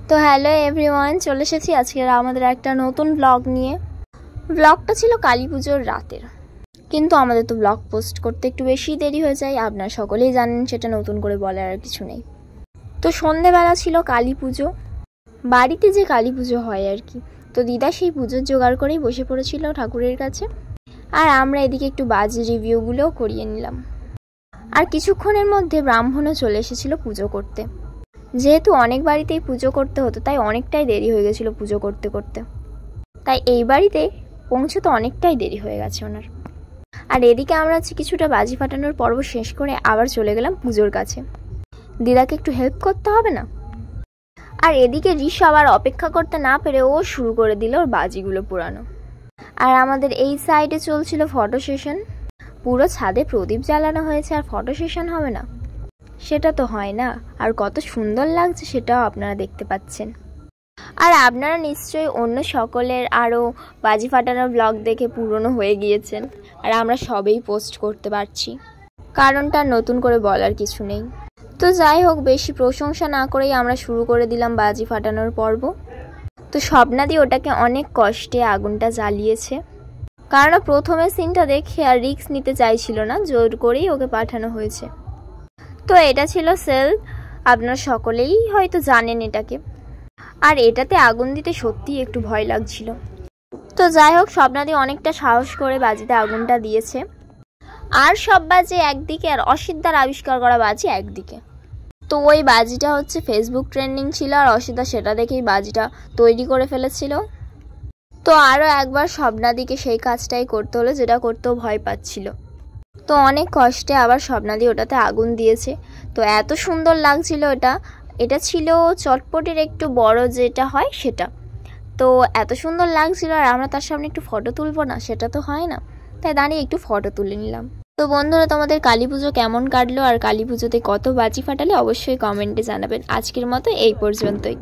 তো hello everyone, চলে এসেছি আজকের আমাদের একটা নতুন ব্লগ নিয়ে। ব্লগটা ছিল কালী পুজোর রাতের, কিন্তু আমাদের তো ব্লগ পোস্ট করতে একটু বেশি দেরি হয়ে যায়। আপনারা সকলেই জানেন, সেটা নতুন করে বলার আর কিছু নেই। তো সন্ধেবেলা ছিল কালী পুজো, বাড়িতে যে কালী পুজো হয় আর কি। তো দিদা সেই পুজোর জোগাড় করেই বসে পড়েছিল ঠাকুরের কাছে, আর আমরা এদিকে একটু বাজি রিভিউগুলোও করিয়ে নিলাম। আর কিছুক্ষণের মধ্যে ব্রাহ্মণও চলে এসেছিল পুজো করতে। যেহেতু অনেক বাড়িতেই পুজো করতে হতো, তাই অনেকটাই দেরি হয়ে গেছিলো পুজো করতে করতে। তাই এই বাড়িতে পৌঁছতে অনেকটাই দেরি হয়ে গেছে ওনার। আর এদিকে আমরা কিছুটা বাজি ফাটানোর পর্ব শেষ করে আবার চলে গেলাম পুজোর কাছে। দিদাকে একটু হেল্প করতে হবে না? আর এদিকে ঋষা আবার অপেক্ষা করতে না পেরে ও শুরু করে দিল ওর বাজিগুলো পোড়ানো। আর আমাদের এই সাইডে চলছিল ফটো সেশন। পুরো ছাদে প্রদীপ জ্বালানো হয়েছে, আর ফটো সেশন হবে না? সেটা তো হয় না। আর কত সুন্দর লাগছে সেটাও আপনারা দেখতে পাচ্ছেন। আর আপনারা নিশ্চয়ই অন্য সকলের আরও বাজি ফাটানোর ব্লগ দেখে পুরনো হয়ে গিয়েছেন, আর আমরা সবেই পোস্ট করতে পারছি, কারণটা নতুন করে বলার কিছু নেই। তো যাই হোক, বেশি প্রশংসা না করেই আমরা শুরু করে দিলাম বাজি ফাটানোর পর্ব। তো স্বপ্নাদি ওটাকে অনেক কষ্টে আগুনটা জ্বালিয়েছে, কারণ প্রথমে সিনটা দেখে আর রিস্ক নিতে চাইছিল না, জোর করেই ওকে পাঠানো হয়েছে। তো এটা ছিল সেল, আপনারা সকলেই হয়তো জানেন এটাকে। আর এটাতে আগুন দিতে সত্যিই একটু ভয় লাগছিল। তো যাই হোক, স্বপ্নাদি অনেকটা সাহস করে বাজিতে আগুনটা দিয়েছে। আর সব বাজি একদিকে, আর অসিদ্ধার আবিষ্কার করা বাজি একদিকে। তো ওই বাজিটা হচ্ছে ফেসবুক ট্রেন্ডিং ছিল, আর অসিদ্ধা সেটা দেখেই বাজিটা তৈরি করে ফেলেছিল। তো আরও একবার স্বপ্নাদিকে সেই কাজটাই করতে হলো, যেটা করতেও ভয় পাচ্ছিল। তো অনেক কষ্টে আবার স্বপ্নাদি ওটাতে আগুন দিয়েছে। তো এত সুন্দর লাগছিল এটা ছিল চটপটের একটু বড় যেটা হয় সেটা। তো এত সুন্দর লাগছিল, আর আমরা তার সামনে একটু ফটো তুলবো না, সেটা তো হয় না। তাই দাঁড়িয়ে একটু ফটো তুলে নিলাম। তো বন্ধুরা, তোমাদের কালী পুজো কেমন কাটলো, আর কালী পুজোতে কত বাজি ফাটালে অবশ্যই কমেন্টে জানাবেন। আজকের মতো এই পর্যন্তই।